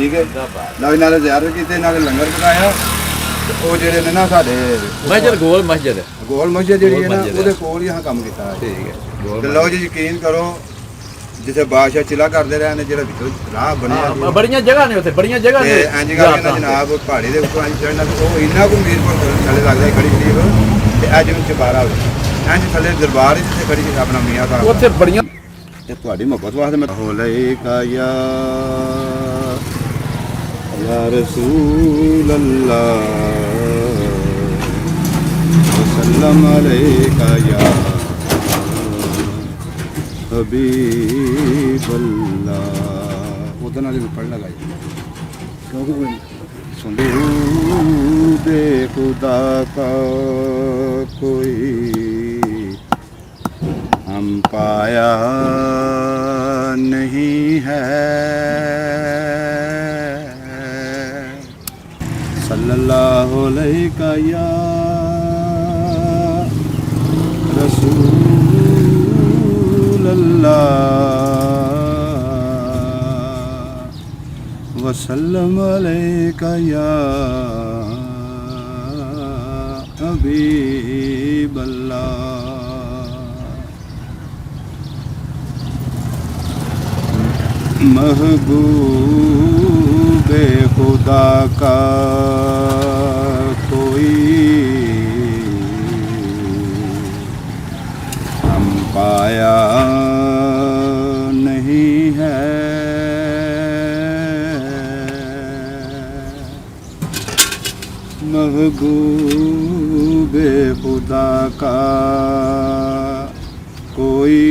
ਠੀਕ ਹੈ ਨਾਲੇ ਜ਼ਿਆਰਤ ਕੀਤੇ ਨਾਲੇ ਲੰਗਰ ਪਕਾਇਆ। ਉਹ ਜਿਹੜੇ ਨੇ ਨਾ ਸਾਡੇ ਮਸਜਿਦ ਗੋਲ ਮਸਜਿਦ ਗੋਲ ਮਸਜਿਦ ਜਿਹੜੀ ਹੈ ਨਾ ਉਹਦੇ ਕੋਲ ਹੀ ਕੰਮ ਕੀਤਾ ਹੈ। ਠੀਕ ਹੈ ਤੇ ਲਓ ਜੀ ਯਕੀਨ ਕਰੋ ਜਿੱਥੇ ਬਾਦਸ਼ਾਹ ਚਿਲਾ ਕਰਦੇ ਰਹੇ ਨੇ ਜਿਹੜਾ ਵਿੱਚੋਂ ਰਾਹ ਬਣਿਆ ਬੜੀਆਂ ਜਗ੍ਹਾ ਨੇ ਉੱਥੇ ਬੜੀਆਂ ਜਗ੍ਹਾ ਨੇ ਇੰਜ ਕਰਕੇ ਨਾ ਜਨਾਬ ਪਹਾੜੀ ਦੇ ਉੱਪਰ ਇੰਜ ਚੜ੍ਹਨਾ ਉਹ ਇੰਨਾ ਕੁ ਮੀਰਪੁਰ ਥੱਲੇ ਲੱਗਦਾ ਖੜੀ ਸ਼ਰੀਫ ਤੇ ਅੱਜ ਵਿੱਚ ਚਬਾਰਾ ਹੋਵੇ ਇੰਜ ਥੱਲੇ ਦਰਬਾਰ ਜਿੱਥੇ ਖੜੀ ਸੀ ਆਪਣਾ ਮੀਆਂ ਸਾਹਿਬ ਉੱਥੇ ਬੜੀਆਂ ਤੇ ਤੁਹਾਡੀ ਮੁਹੱਬਤ ਵਾਸਤੇ ਮੈਂ ਹੋ ਲਏਗਾ ਯਾ ਰਸੂਲ ਅੱਲਾਹ ਵਸੱਲਮ ਅਲੈਕਾ ਯਾ حبیب اللہ ادھر والے بھی پڑھ لگائی کیونکہ بے خدا کا کوئی ہم پایا نہیں ہے صلی اللہ علیہ یا رسول اللہ وسلم علیکہ یا حبیب اللہ محبوب خدا کا کوئی ہم پایا نہیں ہے محبوب خدا کا کوئی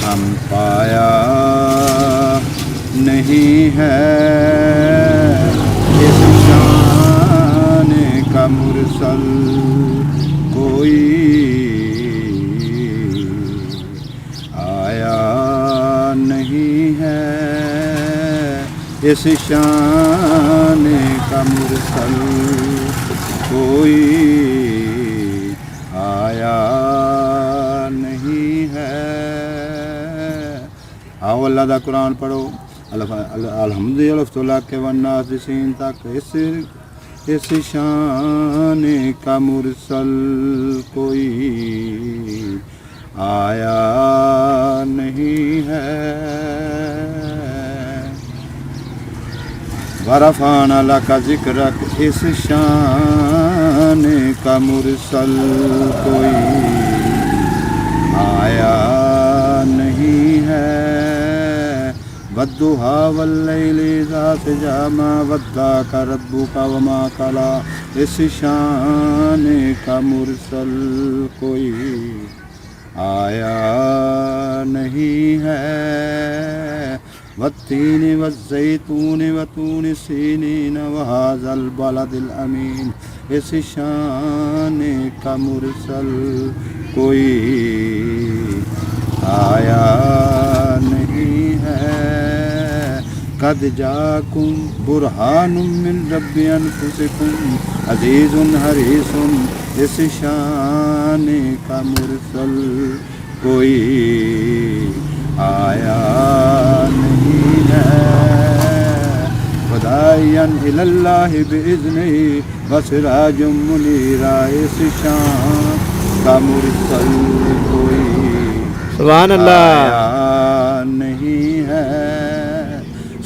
ہم پایا نہیں ہے اس شان کا مرسل کوئی آیا نہیں ہے اس شان کا مرسل کوئی آیا نہیں ہے۔ آؤ اللہ دا قرآن پڑھو الحمد للہ کے والناس سین تک اس شان کا مرسل کوئی آیا نہیں ہے۔ ورفعنا لک ذکرک اس شان کا مرسل کوئی آیا نہیں ہے۔ والضحیٰ واللیل اذا سجی ما ودعک ربک وما قلی اس شان کا مرسل کوئی آیا نہیں ہے۔ والتین والزیتون وطور سینین وہذا البلد الامین اس شان کا مرسل کوئی آیا نہیں ہے۔ قد جاکم برہان من رب انفسکم عزیز حریص اس شان کا مرسل کوئی آیا نہیں ہے۔ وداعیا الی اللہ باذنہ وسراج منیرا اس شان کا مرسل کوئی سبحان اللہ آیا نہیں ہے۔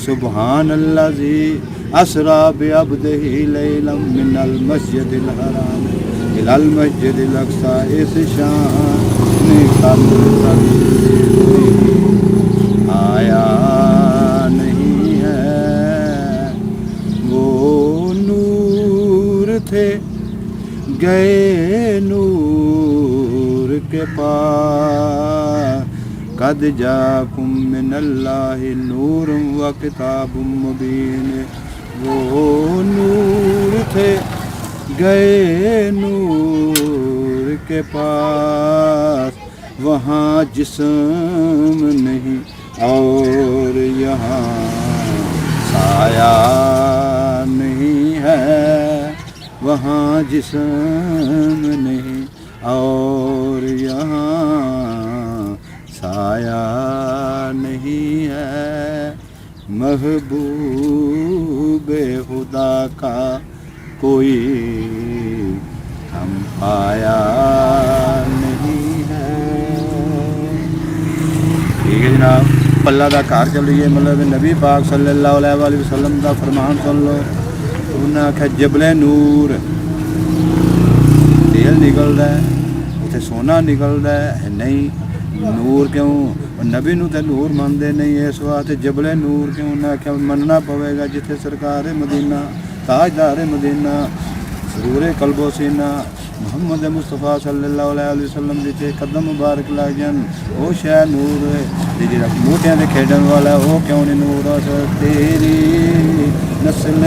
سبحان الذی اسری بعبدہ لیلا من المسجد الحرام الی المسجد الاقصی اس شان کا مرسل آیا نہیں ہے۔ وہ نور تھے گئے نور کے پاس قد جاکم من اللہ نور و کتاب مبین۔ وہ نور تھے گئے نور کے پاس وہاں جسم نہیں اور یہاں سایہ نہیں ہے۔ وہاں جسم نہیں اور یہاں سایہ نہیں ہے محبوب خدا کا کوئی ہم آیا نہیں ہے. ٹھیک ہے جناب, اللہ دا گھر چلیے, مطلب نبی پاک صلی اللہ علیہ وآلہ وسلم دا فرمان سن لو. انہوں نے آخیا جبل نور تیل نکلتا ہے, اتنے سونا نکلتا ہے نہیں, نور کیوں؟ نبی نو تے نور منتے نہیں, اس واسطے جبل نور کیوں؟ انہیں آخیا مننا پوے گا جتنے سرکار مدینہ تاجدار مدینہ سرور قلب و سینہ محمد مصطفیٰ صلی اللہ علیہ وسلم جتنے قدم مبارک لگ جان وہ شہ نور ہے. جی موٹیاں دے کھیڈن والا وہ کیوں نہیں نور؟ تیری نسل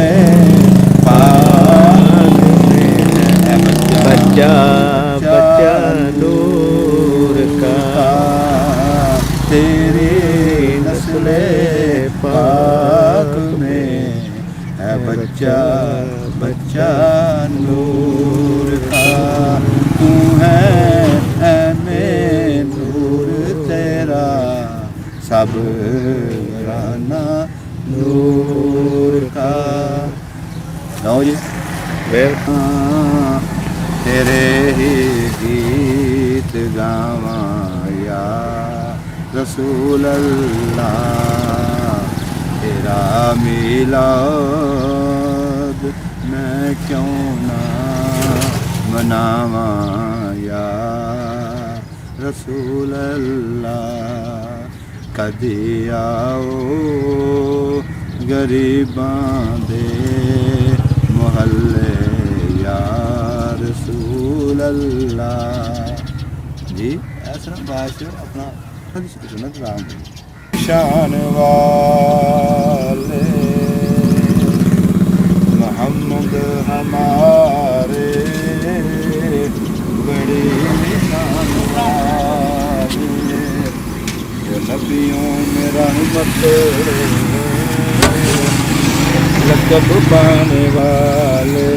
بچہ بچہ نور کا, تیری نسل پاک میں ہے بچہ بچہ نور کا. تو ہے اے میں نور تیرا سب رانا نور کا. لو جی تیرے ہی گیت گاواں یا رسول اللہ, تیرا میلاد میں کیوں نہ مناواں یا رسول اللہ. کدی آؤ غریباں دے محلے یا رسول اللہ. جی ایسا باعث اپنا سنت رام شان والے محمد ہمارے بڑی شان والے, نبیوں میں رحمت لقب پانے والے,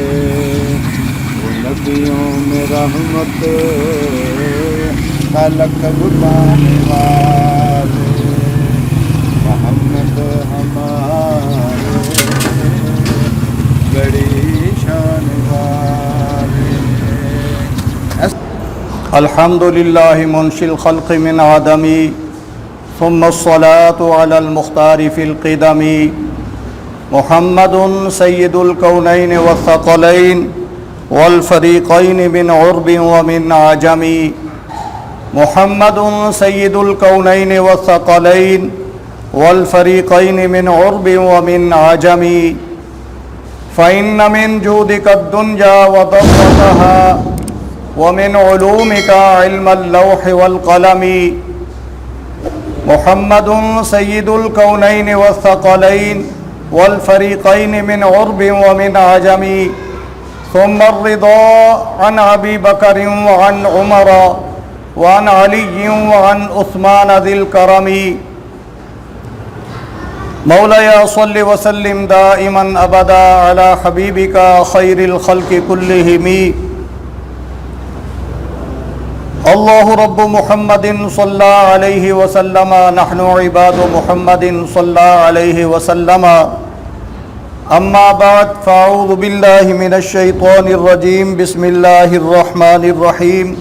نبیوں میں رحمت کا لقب پانے والے محمد ہمارے بڑی شان والے. الحمد للہ منشی الخلق من عدمی ثم الصلاة على المختار في القدم محمد سید الکونین والثقلین والفریقین من عرب ومن عجم. محمد سید الکونین والثقلین والفریقین من عرب ومن عجم. فإن من جودك الدنيا وضرتها ومن علومك علم اللوح والقلم. محمد سید الکونین والثقلین والفریقین من عرب ومن عجم. ثم الرضا عن ابی بکر وعن عمر وعن علی وعن عثمان ذی الکرم. مولاي صل وسلم دائما ابدا على حبیبک خیر الخلق كلهم. اللہ رب محمد صلی علیہ وسلم نحن عباد محمد صلی علیہ وسلم. اما بعد فاعوذ باللہ من الشیطان الرجیم بسم اللہ الرحمن الرحیم.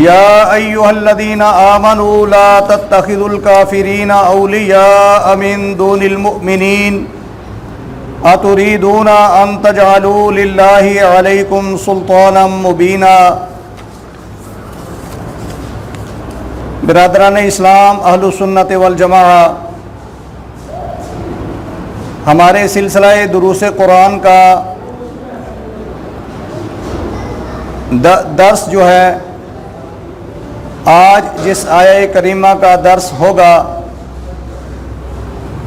یا ایہا الذین آمنوا لا تتخذوا الکافرین اولیاء من دون المؤمنین اتریدون ان تجعلوا للہ علیکم سلطانا مبینا. برادران اسلام اہل سنت والجماعہ، ہمارے سلسلہ دروس قرآن کا درس جو ہے آج جس آیہ کریمہ کا درس ہوگا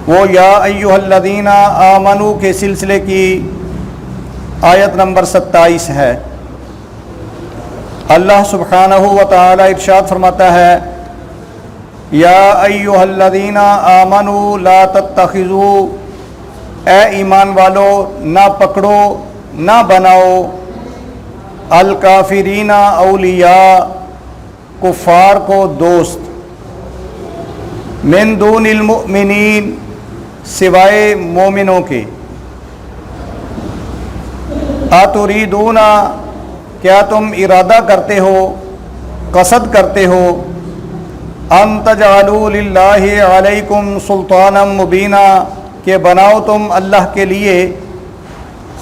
وہ یا ایہا الذین آمنوا کے سلسلے کی آیت نمبر 27 ہے. اللہ سبحانہ و تعالی ارشاد فرماتا ہے یا ایہا الذین آمنوا لا تتخذوا، اے ایمان والو نہ پکڑو نہ بناؤ الکافرین اولیاء، کفار کو دوست. من دون المؤمنین سوائے مومنوں کے، اتریدون کیا تم ارادہ کرتے ہو، قصد کرتے ہو، ان تجعلوا للہ علیکم سلطانا مبینا کہ بناؤ تم اللہ کے لیے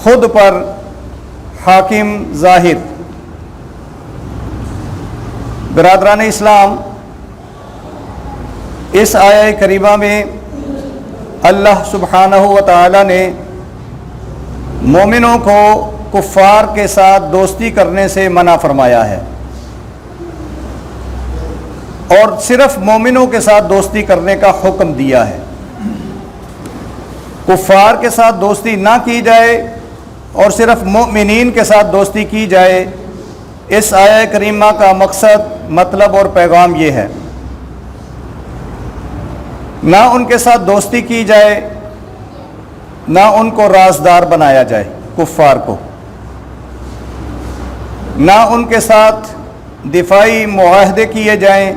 خود پر حاکم ظاہر۔ برادران اسلام، اس آیہ کریمہ میں اللہ سبحانہ و تعالی نے مومنوں کو کفار کے ساتھ دوستی کرنے سے منع فرمایا ہے، اور صرف مومنوں کے ساتھ دوستی کرنے کا حکم دیا ہے۔ کفار کے ساتھ دوستی نہ کی جائے اور صرف مومنین کے ساتھ دوستی کی جائے، اس آیہ کریمہ کا مقصد، مطلب اور پیغام یہ ہے۔ نہ ان کے ساتھ دوستی کی جائے، نہ ان کو رازدار بنایا جائے کفار کو، نہ ان کے ساتھ دفاعی معاہدے کیے جائیں،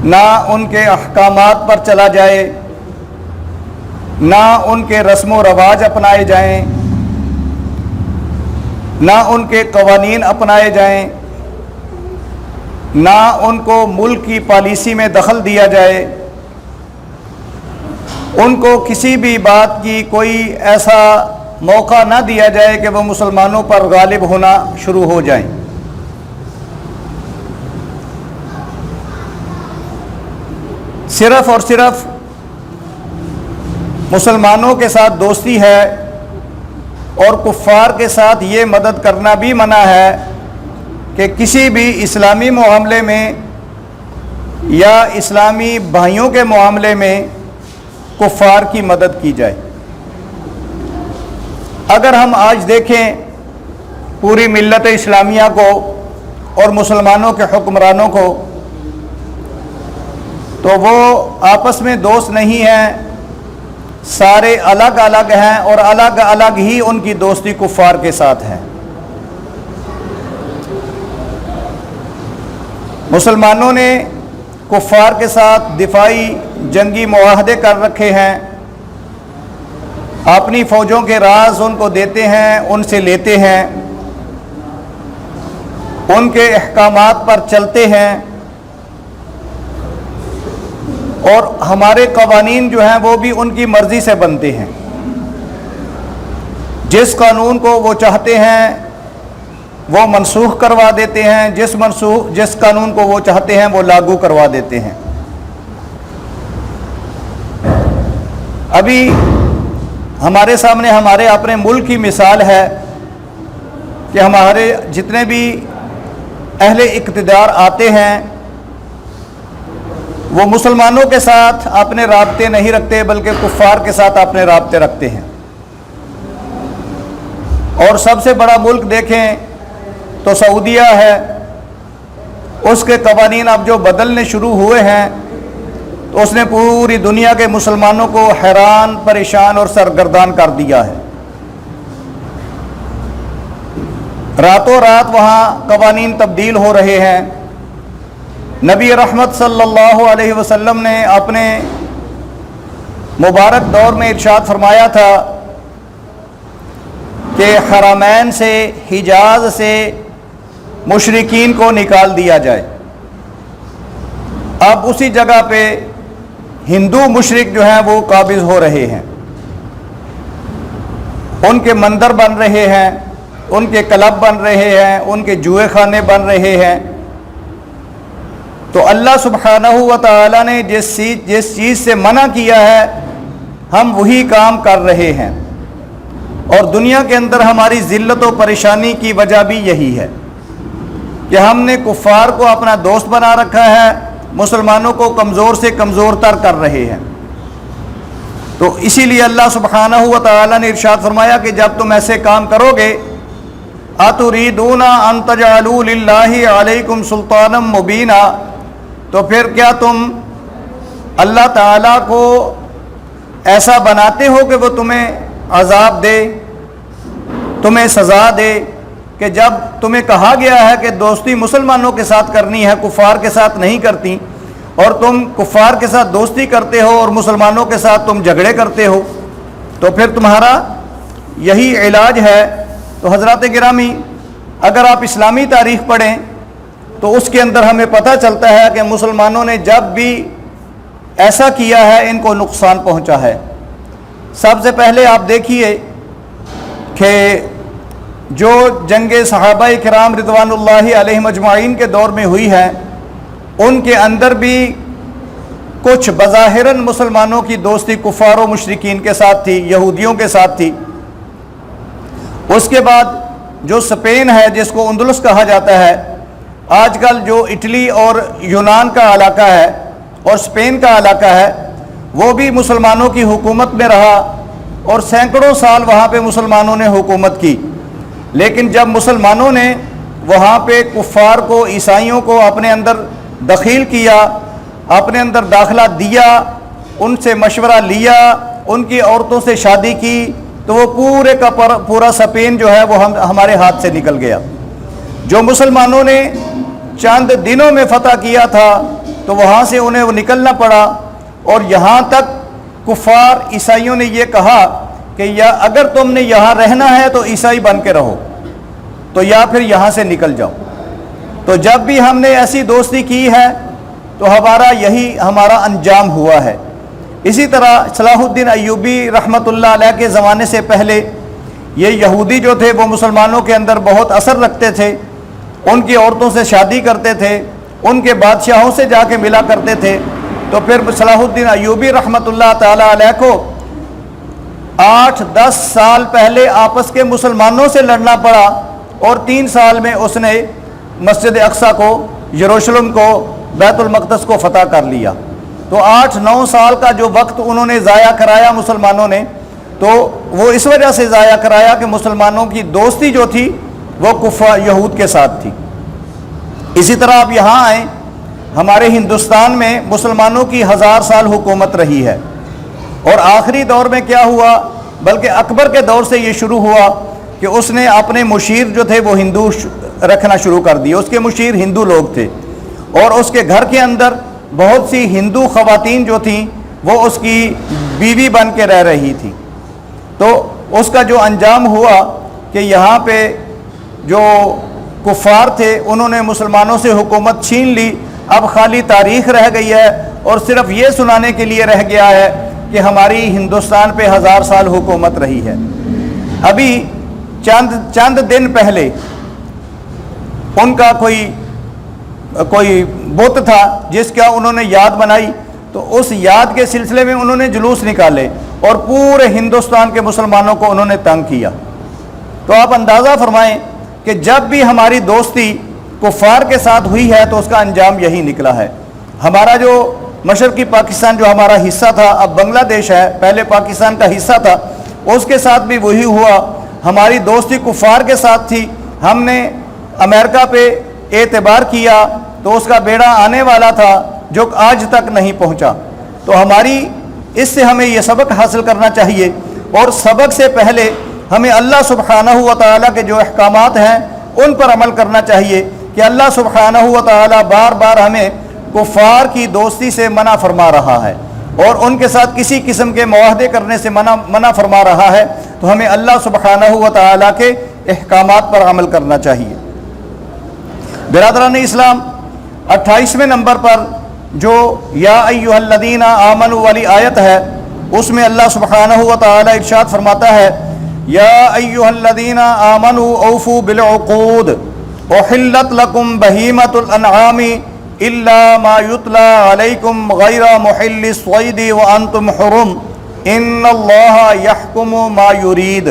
نہ ان کے احکامات پر چلا جائے، نہ ان کے رسم و رواج اپنائے جائیں، نہ ان کے قوانین اپنائے جائیں، نہ ان کو ملک کی پالیسی میں دخل دیا جائے، ان کو کسی بھی بات کی کوئی ایسا موقع نہ دیا جائے کہ وہ مسلمانوں پر غالب ہونا شروع ہو جائیں۔ صرف اور صرف مسلمانوں کے ساتھ دوستی ہے، اور کفار کے ساتھ یہ مدد کرنا بھی منع ہے کہ کسی بھی اسلامی معاملے میں یا اسلامی بھائیوں کے معاملے میں کفار کی مدد کی جائے۔ اگر ہم آج دیکھیں پوری ملت اسلامیہ کو اور مسلمانوں کے حکمرانوں کو، تو وہ آپس میں دوست نہیں ہیں، سارے الگ الگ ہیں، اور الگ الگ ہی ان کی دوستی کفار کے ساتھ ہے۔ مسلمانوں نے کفار کے ساتھ دفاعی جنگی معاہدے کر رکھے ہیں، اپنی فوجوں کے راز ان کو دیتے ہیں، ان سے لیتے ہیں، ان کے احکامات پر چلتے ہیں، اور ہمارے قوانین جو ہیں وہ بھی ان کی مرضی سے بنتے ہیں۔ جس قانون کو وہ چاہتے ہیں وہ منسوخ کروا دیتے ہیں، جس قانون کو وہ چاہتے ہیں وہ لاگو کروا دیتے ہیں۔ ابھی ہمارے سامنے ہمارے اپنے ملک کی مثال ہے کہ ہمارے جتنے بھی اہل اقتدار آتے ہیں وہ مسلمانوں کے ساتھ اپنے رابطے نہیں رکھتے، بلکہ کفار کے ساتھ اپنے رابطے رکھتے ہیں۔ اور سب سے بڑا ملک دیکھیں تو سعودیہ ہے، اس کے قوانین اب جو بدلنے شروع ہوئے ہیں تو اس نے پوری دنیا کے مسلمانوں کو حیران، پریشان اور سرگردان کر دیا ہے۔ راتوں رات وہاں قوانین تبدیل ہو رہے ہیں۔ نبی رحمت صلی اللہ علیہ وسلم نے اپنے مبارک دور میں ارشاد فرمایا تھا کہ حرمین سے، حجاز سے مشرکین کو نکال دیا جائے۔ اب اسی جگہ پہ ہندو مشرک جو ہیں وہ قابض ہو رہے ہیں، ان کے مندر بن رہے ہیں، ان کے کلب بن رہے ہیں، ان کے جوئے خانے بن رہے ہیں۔ تو اللہ سبحانہ و تعالی نے جس چیز سے منع کیا ہے ہم وہی کام کر رہے ہیں، اور دنیا کے اندر ہماری ذلت و پریشانی کی وجہ بھی یہی ہے کہ ہم نے کفار کو اپنا دوست بنا رکھا ہے، مسلمانوں کو کمزور سے کمزور تر کر رہے ہیں۔ تو اسی لیے اللہ سبحانہ و تعالی نے ارشاد فرمایا کہ جب تم ایسے کام کرو گے، اتریدون ان تجعلوا للہ علیکم سلطانا مبینا، تو پھر کیا تم اللہ تعالیٰ کو ایسا بناتے ہو کہ وہ تمہیں عذاب دے، تمہیں سزا دے، کہ جب تمہیں کہا گیا ہے کہ دوستی مسلمانوں کے ساتھ کرنی ہے، کفار کے ساتھ نہیں کرتی، اور تم کفار کے ساتھ دوستی کرتے ہو اور مسلمانوں کے ساتھ تم جھگڑے کرتے ہو، تو پھر تمہارا یہی علاج ہے۔ تو حضرات گرامی، اگر آپ اسلامی تاریخ پڑھیں تو اس کے اندر ہمیں پتہ چلتا ہے کہ مسلمانوں نے جب بھی ایسا کیا ہے ان کو نقصان پہنچا ہے۔ سب سے پہلے آپ دیکھیے کہ جو جنگ صحابہ کرام رضوان اللہ علیہم اجمعین کے دور میں ہوئی ہے، ان کے اندر بھی کچھ بظاہراً مسلمانوں کی دوستی کفار و مشرکین کے ساتھ تھی، یہودیوں کے ساتھ تھی۔ اس کے بعد جو اسپین ہے، جس کو اندلس کہا جاتا ہے، آج کل جو اٹلی اور یونان کا علاقہ ہے اور اسپین کا علاقہ ہے، وہ بھی مسلمانوں کی حکومت میں رہا اور سینکڑوں سال وہاں پہ مسلمانوں نے حکومت کی۔ لیکن جب مسلمانوں نے وہاں پہ کفار کو، عیسائیوں کو اپنے اندر دخیل کیا، اپنے اندر داخلہ دیا، ان سے مشورہ لیا، ان کی عورتوں سے شادی کی، تو وہ پورے کا پورا اسپین جو ہے وہ ہمارے ہاتھ سے نکل گیا۔ جو مسلمانوں نے چند دنوں میں فتح کیا تھا تو وہاں سے انہیں وہ نکلنا پڑا، اور یہاں تک کفار عیسائیوں نے یہ کہا کہ یا اگر تم نے یہاں رہنا ہے تو عیسائی بن کے رہو، تو یا پھر یہاں سے نکل جاؤ۔ تو جب بھی ہم نے ایسی دوستی کی ہے تو ہمارا انجام ہوا ہے۔ اسی طرح صلاح الدین ایوبی رحمۃ اللہ علیہ کے زمانے سے پہلے یہ یہودی جو تھے وہ مسلمانوں کے اندر بہت اثر رکھتے تھے، ان کی عورتوں سے شادی کرتے تھے، ان کے بادشاہوں سے جا کے ملا کرتے تھے۔ تو پھر صلاح الدین ایوبی رحمۃ اللہ تعالی علیہ کو 8-10 سال پہلے آپس کے مسلمانوں سے لڑنا پڑا، اور 3 سال میں اس نے مسجد اقصیٰ کو، یروشلم کو، بیت المقدس کو فتح کر لیا۔ تو 8-9 سال کا جو وقت انہوں نے ضائع کرایا مسلمانوں نے، تو وہ اس وجہ سے ضائع کرایا کہ مسلمانوں کی دوستی جو تھی وہ کفار یہود کے ساتھ تھی۔ اسی طرح آپ یہاں آئیں، ہمارے ہندوستان میں مسلمانوں کی 1000 سال حکومت رہی ہے، اور آخری دور میں کیا ہوا، بلکہ اکبر کے دور سے یہ شروع ہوا کہ اس نے اپنے مشیر جو تھے وہ ہندو رکھنا شروع کر دیے۔ اس کے مشیر ہندو لوگ تھے، اور اس کے گھر کے اندر بہت سی ہندو خواتین جو تھیں وہ اس کی بیوی بن کے رہ رہی تھی۔ تو اس کا جو انجام ہوا کہ یہاں پہ جو کفار تھے انہوں نے مسلمانوں سے حکومت چھین لی۔ اب خالی تاریخ رہ گئی ہے، اور صرف یہ سنانے کے لیے رہ گیا ہے کہ ہماری ہندوستان پہ 1000 سال حکومت رہی ہے۔ ابھی چند دن پہلے ان کا کوئی بت تھا جس کا انہوں نے یاد بنائی، تو اس یاد کے سلسلے میں انہوں نے جلوس نکالے اور پورے ہندوستان کے مسلمانوں کو انہوں نے تنگ کیا۔ تو آپ اندازہ فرمائیں کہ جب بھی ہماری دوستی کفار کے ساتھ ہوئی ہے تو اس کا انجام یہی نکلا ہے۔ ہمارا جو مشرقی پاکستان جو ہمارا حصہ تھا، اب بنگلہ دیش ہے، پہلے پاکستان کا حصہ تھا، اس کے ساتھ بھی وہی ہوا۔ ہماری دوستی کفار کے ساتھ تھی، ہم نے امریکہ پہ اعتبار کیا تو اس کا بیڑا آنے والا تھا جو آج تک نہیں پہنچا۔ تو اس سے ہمیں یہ سبق حاصل کرنا چاہیے، اور سبق سے پہلے ہمیں اللہ سبحانہ و تعالیٰ کے جو احکامات ہیں ان پر عمل کرنا چاہیے، کہ اللہ سبحانہ و تعالیٰ بار بار ہمیں کفار کی دوستی سے منع فرما رہا ہے، اور ان کے ساتھ کسی قسم کے معاہدے کرنے سے منع فرما رہا ہے۔ تو ہمیں اللہ سبحانہ و تعالیٰ کے احکامات پر عمل کرنا چاہیے۔ برادران اسلام، 28ویں نمبر پر جو یا ایھا الذین آمنوا والی آیت ہے، اس میں اللہ سبحانہ و تعالیٰ ارشاد فرماتا ہے، یا ایھا الذین آمنوا اوفوا بالعقود احلت لکم بہیمۃ الانعام الا ما یتلی علیکم غیر محل الصید وانتم حرم ان اللہ یحکم ما یرید۔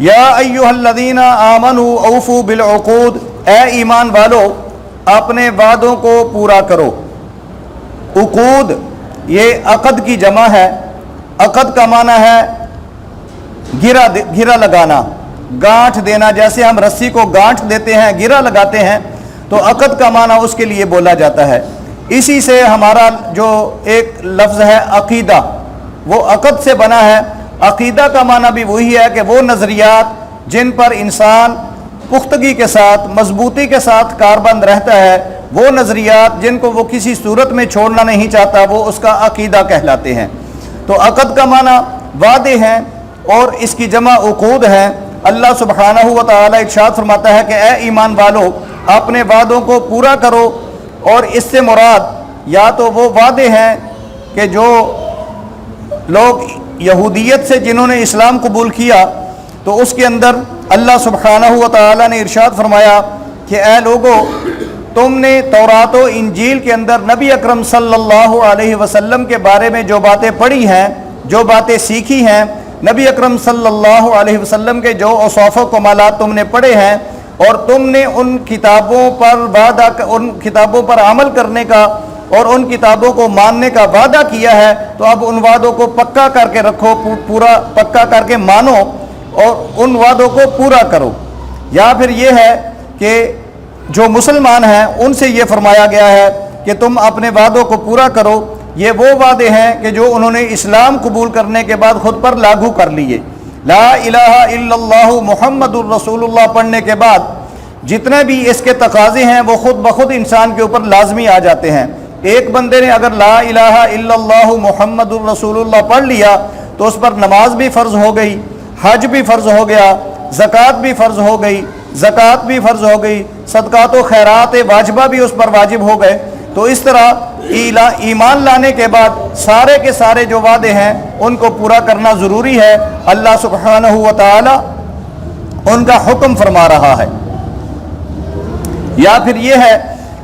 یا ایھا الذین آمنوا اوفوا بالعقود، اے ایمان والو اپنے وعدوں کو پورا کرو۔ عقود یہ عقد کی جمع ہے۔ عقد کا معنی ہے گرہ لگانا، گانٹھ دینا۔ جیسے ہم رسی کو گانٹھ دیتے ہیں، گرہ لگاتے ہیں، تو عقد کا معنی اس کے لیے بولا جاتا ہے۔ اسی سے ہمارا جو ایک لفظ ہے عقیدہ، وہ عقد سے بنا ہے۔ عقیدہ کا معنی بھی وہی ہے کہ وہ نظریات جن پر انسان پختگی کے ساتھ، مضبوطی کے ساتھ کاربند رہتا ہے، وہ نظریات جن کو وہ کسی صورت میں چھوڑنا نہیں چاہتا وہ اس کا عقیدہ کہلاتے ہیں۔ تو عقد کا معنی وعدے ہیں اور اس کی جمع عقود ہیں۔ اللہ سبحانہ و تعالی ارشاد فرماتا ہے کہ اے ایمان والو اپنے وعدوں کو پورا کرو، اور اس سے مراد یا تو وہ وعدے ہیں کہ جو لوگ یہودیت سے جنہوں نے اسلام قبول کیا تو اس کے اندر اللہ سبحانہ و تعالی نے ارشاد فرمایا کہ اے لوگو تم نے تورات و انجیل کے اندر نبی اکرم صلی اللہ علیہ وسلم کے بارے میں جو باتیں پڑھی ہیں، جو باتیں سیکھی ہیں، نبی اکرم صلی اللہ علیہ وسلم کے جو اوصاف و کمالات تم نے پڑھے ہیں، اور تم نے ان کتابوں پر عمل کرنے کا اور ان کتابوں کو ماننے کا وعدہ کیا ہے، تو اب ان وعدوں کو پکا کر کے رکھو، پورا پکا کر کے مانو اور ان وعدوں کو پورا کرو۔ یا پھر یہ ہے کہ جو مسلمان ہیں ان سے یہ فرمایا گیا ہے کہ تم اپنے وعدوں کو پورا کرو۔ یہ وہ وعدے ہیں کہ جو انہوں نے اسلام قبول کرنے کے بعد خود پر لاگو کر لیے۔ لا الہ الا اللہ محمد الرسول اللہ پڑھنے کے بعد جتنے بھی اس کے تقاضے ہیں وہ خود بخود انسان کے اوپر لازمی آ جاتے ہیں۔ ایک بندے نے اگر لا الہ الا اللہ محمد الرسول اللہ پڑھ لیا تو اس پر نماز بھی فرض ہو گئی، حج بھی فرض ہو گیا، زکوٰۃ بھی فرض ہو گئی، زکوٰۃ بھی فرض ہو گئی، صدقات و خیرات واجبہ بھی اس پر واجب ہو گئے۔ تو اس طرح ایمان لانے کے بعد سارے کے سارے جو وعدے ہیں ان کو پورا کرنا ضروری ہے۔ اللہ سبحانہ و تعالی ان کا حکم فرما رہا ہے۔ یا پھر یہ ہے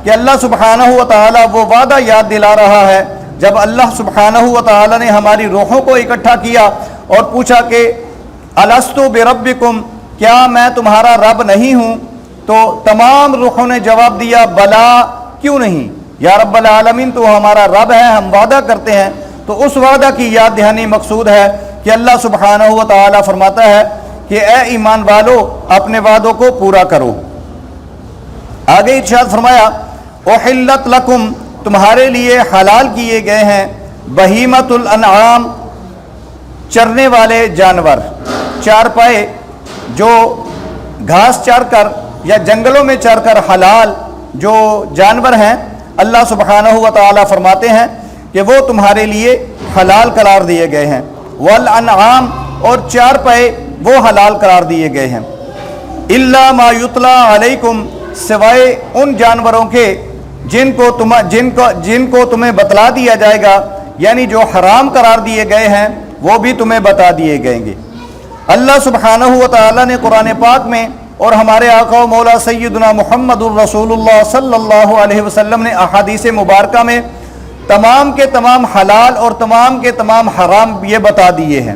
کہ اللہ سبحانہ و تعالی وہ وعدہ یاد دلا رہا ہے جب اللہ سبحانہ و تعالی نے ہماری روحوں کو اکٹھا کیا اور پوچھا کہ الستو بربکم، کیا میں تمہارا رب نہیں ہوں؟ تو تمام روحوں نے جواب دیا بلا، کیوں نہیں یا رب العالمین، تو ہمارا رب ہے، ہم وعدہ کرتے ہیں۔ تو اس وعدہ کی یاد دہانی مقصود ہے کہ اللہ سبحانہ و تعالی فرماتا ہے کہ اے ایمان والو اپنے وعدوں کو پورا کرو۔ آگے ارشاد فرمایا احلت لکم، تمہارے لیے حلال کیے گئے ہیں بہیمۃ الانعام، چرنے والے جانور، چار پائے جو گھاس چر کر یا جنگلوں میں چر کر حلال جو جانور ہیں، اللہ سبحانہ و تعالی فرماتے ہیں کہ وہ تمہارے لیے حلال قرار دیے گئے ہیں۔ والانعام، اور چار پائے وہ حلال قرار دیے گئے ہیں۔ الا ما یتلی علیکم، سوائے ان جانوروں کے جن کو تمہیں بتلا دیا جائے گا، یعنی جو حرام قرار دیے گئے ہیں وہ بھی تمہیں بتا دیے گئیں گے۔ اللہ سبحانہ و تعالی نے قرآن پاک میں اور ہمارے آقا و مولا سیدنا محمد الرسول اللہ صلی اللہ علیہ وسلم نے احادیث مبارکہ میں تمام کے تمام حلال اور تمام کے تمام حرام یہ بتا دیے ہیں۔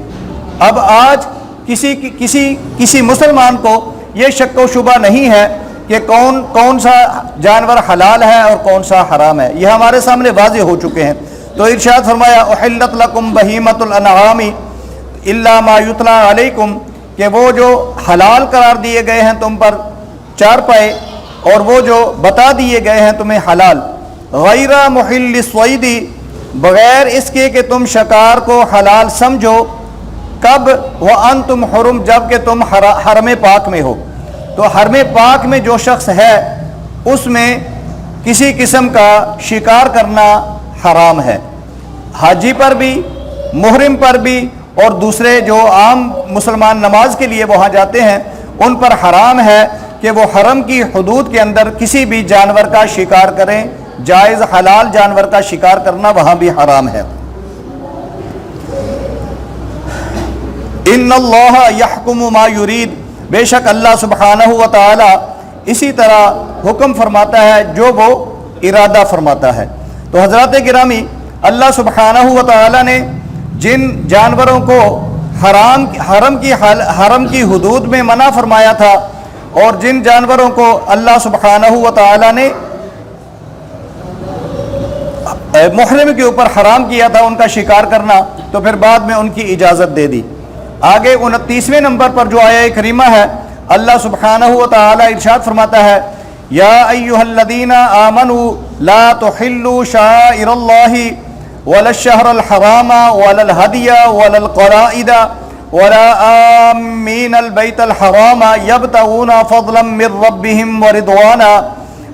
اب آج کسی مسلمان کو یہ شک و شبہ نہیں ہے کہ کون سا جانور حلال ہے اور کون سا حرام ہے، یہ ہمارے سامنے واضح ہو چکے ہیں۔ تو ارشاد فرمایا احلت لکم بہیمۃ الانعام الا ما یتلی علیکم، کہ وہ جو حلال قرار دیے گئے ہیں تم پر چار پائے، اور وہ جو بتا دیے گئے ہیں تمہیں حلال، غیر محل الصید، بغیر اس کے کہ تم شکار کو حلال سمجھو، کب وانتم حرم، جب کہ تم حرم پاک میں ہو۔ تو حرم پاک میں جو شخص ہے اس میں کسی قسم کا شکار کرنا حرام ہے، حاجی پر بھی، محرم پر بھی، اور دوسرے جو عام مسلمان نماز کے لیے وہاں جاتے ہیں ان پر حرام ہے کہ وہ حرم کی حدود کے اندر کسی بھی جانور کا شکار کریں۔ جائز حلال جانور کا شکار کرنا وہاں بھی حرام ہے۔ ان اللہ یحکم ما یرید، بے شک اللہ سبحانہ و تعالی اسی طرح حکم فرماتا ہے جو وہ ارادہ فرماتا ہے۔ تو حضرات گرامی، اللہ سبحانہ و تعالی نے جن جانوروں کو حرم کی حدود میں منع فرمایا تھا اور جن جانوروں کو اللہ سبحانہ و تعالی نے محرم کے اوپر حرام کیا تھا ان کا شکار کرنا، تو پھر بعد میں ان کی اجازت دے دی۔ آگے 29ویں نمبر پر جو آیہ کریمہ ہے، اللہ سبحانہ و تعالی ارشاد فرماتا ہے یا ایھا الذین آمنوا لا تحلوا شعائر اللہ ولا الشہر الحرام ولا الہدی ولا القلائد ولا آمین البیت الحرام یبتغون فضلا من ربهم ورضوانا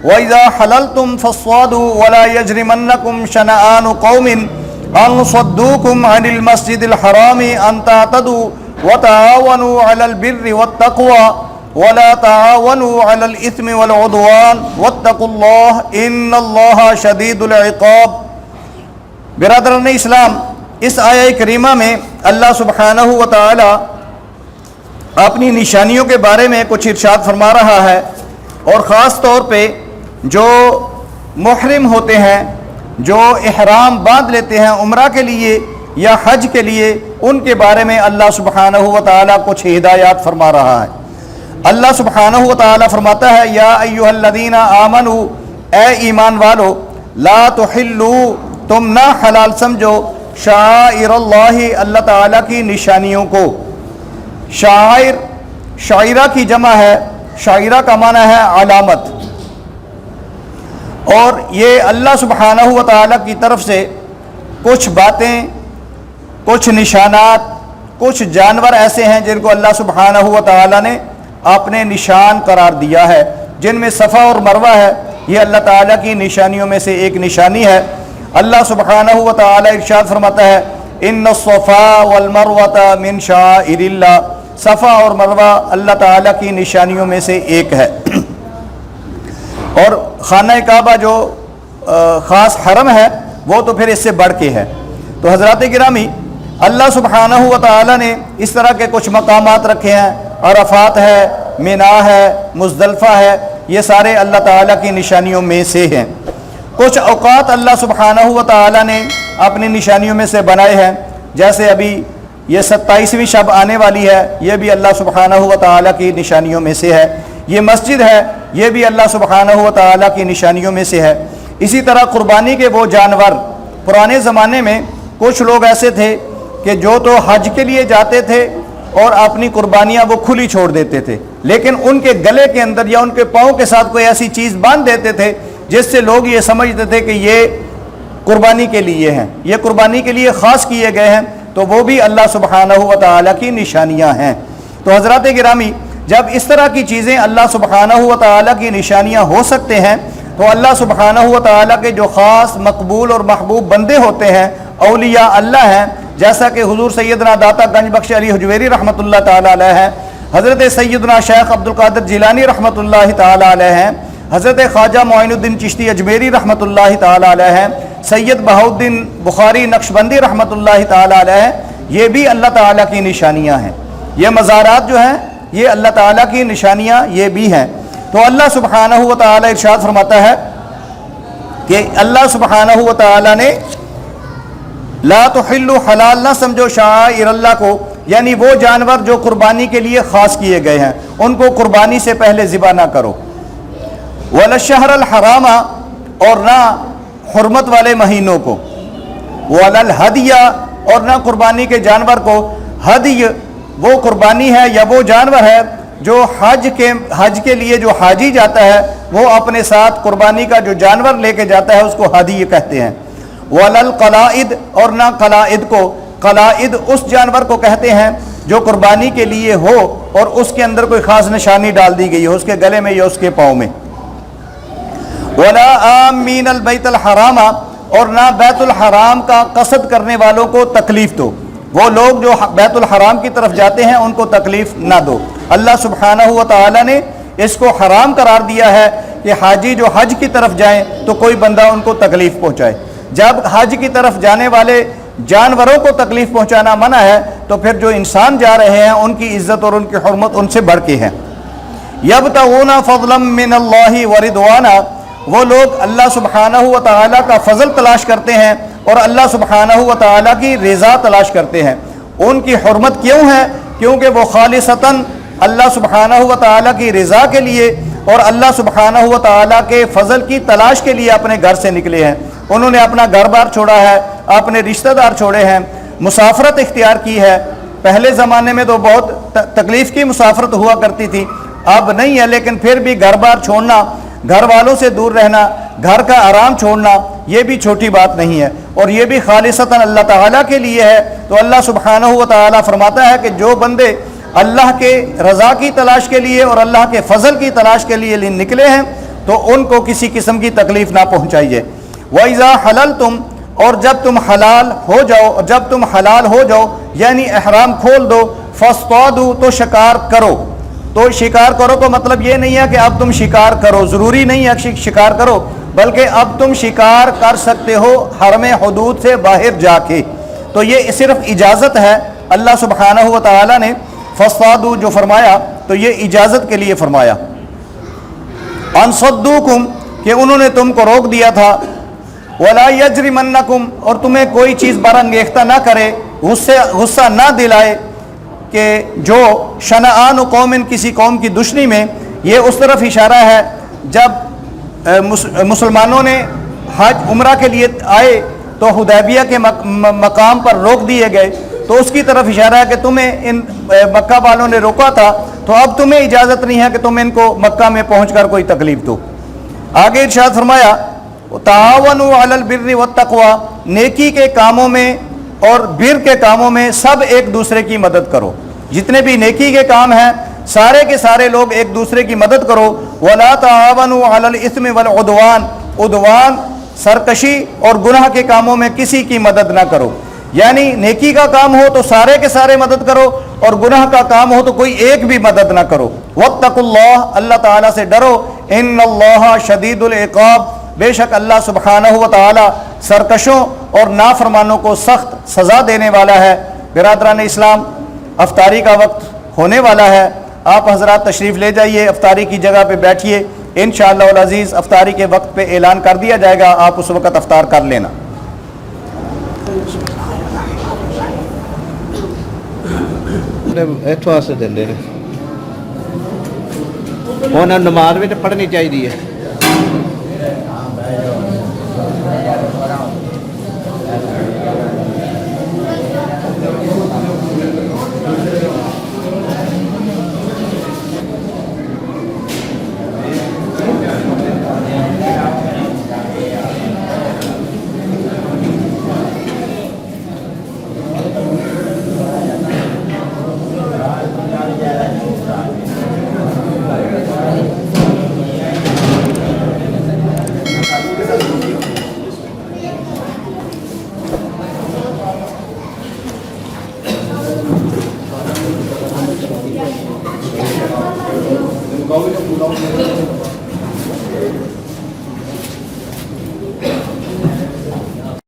وَإِذَا حَلَلْتُمْ فَاصْطَادُوا وَلَا يَجْرِمَنَّكُمْ شَنَآنُ قَوْمٍ أَنْ صَدُّوكُمْ عَنِ الْمَسْجِدِ الْحَرَامِ أَنْ تَعْتَدُوا وَتَعَاوَنُوا عَلَى الْبِرِّ وَالتَّقْوَى وَلَا تَعَاوَنُوا عَلَى الْإِثْمِ وَالْعُدْوَانِ وَاتَّقُوا اللَّهَ إِنَّ اللَّهَ شَدِيدُ الْعِقَابِ۔ برادران اسلام، اس آیہ کریمہ میں اللہ سبحانہ و تعالی اپنی نشانیوں کے بارے میں کچھ ارشاد فرما رہا ہے، اور خاص طور پہ جو محرم ہوتے ہیں، جو احرام باندھ لیتے ہیں عمرہ کے لیے یا حج کے لیے، ان کے بارے میں اللہ سبحانہ و تعالی کچھ ہدایات فرما رہا ہے۔ اللہ سبحانہ و تعالی فرماتا ہے یا ایھا الذین آمنوا، اے ایمان والو، لا تحلوا، تم نہ حلال سمجھو، شعائر اللہ، اللہ تعالیٰ کی نشانیوں کو۔ شعائر، شاعرہ کی جمع ہے، شاعرہ کا معنی ہے علامت، اور یہ اللہ سبحانہ و تعالیٰ کی طرف سے کچھ باتیں، کچھ نشانات، کچھ جانور ایسے ہیں جن کو اللہ سبحانہ و تعالیٰ نے اپنے نشان قرار دیا ہے، جن میں صفا اور مروہ ہے، یہ اللہ تعالیٰ کی نشانیوں میں سے ایک نشانی ہے۔ اللہ سبحانہ و تعالی ارشاد فرماتا ہے ان الصفا والمروۃ من شعائر اللہ، صفا اور مروہ اللہ تعالیٰ کی نشانیوں میں سے ایک ہے۔ اور خانہ کعبہ جو خاص حرم ہے وہ تو پھر اس سے بڑھ کے ہے۔ تو حضرات گرامی، اللہ سبحانہ و تعالیٰ نے اس طرح کے کچھ مقامات رکھے ہیں، عرفات ہے، مینا ہے، مزدلفہ ہے، یہ سارے اللہ تعالیٰ کی نشانیوں میں سے ہیں۔ کچھ اوقات اللہ سبحانہ و تعالیٰ نے اپنی نشانیوں میں سے بنائے ہیں، جیسے ابھی یہ 27ویں شب آنے والی ہے، یہ بھی اللہ سبحانہ و تعالیٰ کی نشانیوں میں سے ہے۔ یہ مسجد ہے، یہ بھی اللہ سبحانہ و تعالیٰ کی نشانیوں میں سے ہے۔ اسی طرح قربانی کے وہ جانور، پرانے زمانے میں کچھ لوگ ایسے تھے کہ جو تو حج کے لیے جاتے تھے اور اپنی قربانیاں وہ کھلی چھوڑ دیتے تھے، لیکن ان کے گلے کے اندر یا ان کے پاؤں کے ساتھ کوئی ایسی چیز باندھ دیتے تھے جس سے لوگ یہ سمجھتے تھے کہ یہ قربانی کے لیے ہیں، یہ قربانی کے لیے خاص کیے گئے ہیں، تو وہ بھی اللہ سبحانہ و تعالیٰ کی نشانیاں ہیں۔ تو حضرات گرامی، جب اس طرح کی چیزیں اللہ سبحانہ و تعالیٰ کی نشانیاں ہو سکتے ہیں، تو اللہ سبحانہ و تعالیٰ کے جو خاص مقبول اور محبوب بندے ہوتے ہیں، اولیاء اللہ ہیں، جیسا کہ حضور سیدنا داتا گنج بخش علی حجویری رحمۃ اللہ تعالیٰ علیہ ہیں، حضرت سیدنا شیخ عبدالقادر جیلانی رحمۃ اللہ تعالیٰ علیہ ہیں، حضرت خواجہ معین الدین چشتی اجمیری رحمۃ اللہ تعالیٰ علیہ ہیں، سید بہاؤالدین بخاری نقشبندی رحمۃ اللہ تعالیٰ علیہ ہیں، یہ بھی اللہ تعالیٰ کی نشانیاں ہیں۔ یہ مزارات جو ہیں یہ اللہ تعالیٰ کی نشانیاں یہ بھی ہیں۔ تو اللہ سبحانہ و تعالیٰ ارشاد فرماتا ہے کہ اللہ سبحانہ و تعالیٰ نے لا تحلوا، حلال نہ سمجھو، شعائر اللہ کو، یعنی وہ جانور جو قربانی کے لیے خاص کیے گئے ہیں ان کو قربانی سے پہلے ذبح نہ کرو۔ ولا الشہر الحرام، اور نہ حرمت والے مہینوں کو، ولا الہدی، اور نہ قربانی کے جانور کو۔ ہدی وہ قربانی ہے یا وہ جانور ہے جو حج کے لیے جو حاجی جاتا ہے وہ اپنے ساتھ قربانی کا جو جانور لے کے جاتا ہے اس کو ہدی کہتے ہیں۔ ولا القلائد، اور نہ قلائد کو۔ قلائد اس جانور کو کہتے ہیں جو قربانی کے لیے ہو اور اس کے اندر کوئی خاص نشانی ڈال دی گئی ہو، اس کے گلے میں یا اس کے پاؤں میں۔ ولا آمین البیت الحرام، اور نہ بیت الحرام کا قصد کرنے والوں کو تکلیف دو، وہ لوگ جو بیت الحرام کی طرف جاتے ہیں ان کو تکلیف نہ دو۔ اللہ سبحانہ و تعالیٰ نے اس کو حرام قرار دیا ہے کہ حاجی جو حج کی طرف جائیں تو کوئی بندہ ان کو تکلیف پہنچائے۔ جب حج کی طرف جانے والے جانوروں کو تکلیف پہنچانا منع ہے تو پھر جو انسان جا رہے ہیں ان کی عزت اور ان کی حرمت ان سے بڑھ کے ہے۔ یبتغون فضلا من اللہ ورضوانا، وہ لوگ اللہ سبحانہ و تعالیٰ کا فضل تلاش کرتے ہیں اور اللہ سبحانہ و تعالیٰ کی رضا تلاش کرتے ہیں۔ ان کی حرمت کیوں ہے؟ کیونکہ وہ خالصتاً اللہ سبحانہ و تعالیٰ کی رضا کے لیے اور اللہ سبحانہ و تعالیٰ کے فضل کی تلاش کے لیے اپنے گھر سے نکلے ہیں۔ انہوں نے اپنا گھر بار چھوڑا ہے، اپنے رشتہ دار چھوڑے ہیں، مسافرت اختیار کی ہے۔ پہلے زمانے میں تو بہت تکلیف کی مسافرت ہوا کرتی تھی، اب نہیں ہے، لیکن پھر بھی گھر بار چھوڑنا، گھر والوں سے دور رہنا، گھر کا آرام چھوڑنا، یہ بھی چھوٹی بات نہیں ہے، اور یہ بھی خالصتاً اللہ تعالیٰ کے لیے ہے۔ تو اللہ سبحانہ و تعالیٰ فرماتا ہے کہ جو بندے اللہ کے رضا کی تلاش کے لیے اور اللہ کے فضل کی تلاش کے لیے نکلے ہیں تو ان کو کسی قسم کی تکلیف نہ پہنچائیے۔ وَإِذَا حَلَلْتُمْ اور جب تم حلال ہو جاؤ یعنی احرام کھول دو، فَاصْطَادُوا تو شکار کرو۔ تو شکار کرو کا مطلب یہ نہیں ہے کہ اب تم شکار کرو، ضروری نہیں ہے کہ شکار کرو، بلکہ اب تم شکار کر سکتے ہو حرم حدود سے باہر جا کے۔ تو یہ صرف اجازت ہے، اللہ سبحانہ و تعالیٰ نے فَاصْطَادُوا جو فرمایا تو یہ اجازت کے لیے فرمایا۔ ان صدوکم کہ انہوں نے تم کو روک دیا تھا، ولا یجرمنکم اور تمہیں کوئی چیز برانگیختہ نہ کرے، غصہ نہ دلائے، کہ جو شنآن قوم کسی قوم کی دشمنی میں، یہ اس طرف اشارہ ہے جب مسلمانوں نے حج عمرہ کے لیے آئے تو حدیبیہ کے مقام پر روک دیے گئے، تو اس کی طرف اشارہ ہے کہ تمہیں ان مکہ والوں نے روکا تھا، تو اب تمہیں اجازت نہیں ہے کہ تم ان کو مکہ میں پہنچ کر کوئی تکلیف دو۔ آگے ارشاد فرمایا تعاونوا علی البر والتقوی، نیکی کے کاموں میں اور بر کے کاموں میں سب ایک دوسرے کی مدد کرو، جتنے بھی نیکی کے کام ہیں سارے کے سارے لوگ ایک دوسرے کی مدد کرو۔ ولا تعاونوا علی الاثم والعدوان، عدوان سرکشی اور گناہ کے کاموں میں کسی کی مدد نہ کرو، یعنی نیکی کا کام ہو تو سارے کے سارے مدد کرو، اور گناہ کا کام ہو تو کوئی ایک بھی مدد نہ کرو۔ واتقوا اللہ، اللہ تعالیٰ سے ڈرو، ان اللہ شدید العقاب، بے شک اللہ سبحانہ و تعالی سرکشوں اور نافرمانوں کو سخت سزا دینے والا ہے۔ برادران اسلام، افطاری کا وقت ہونے والا ہے، آپ حضرات تشریف لے جائیے، افطاری کی جگہ پہ بیٹھیے، انشاءاللہ العزیز افطاری کے وقت پہ اعلان کر دیا جائے گا، آپ اس وقت افطار کر لینا۔ ਇੱਥੋਂ ਵਾਸਤੇ ਦਿੰਦੇ ਨੇ, ਉਹਨਾਂ ਨਮਾਜ਼ ਵਿੱਚ ਪੜ੍ਹਨੀ ਚਾਹੀਦੀ ਹੈ।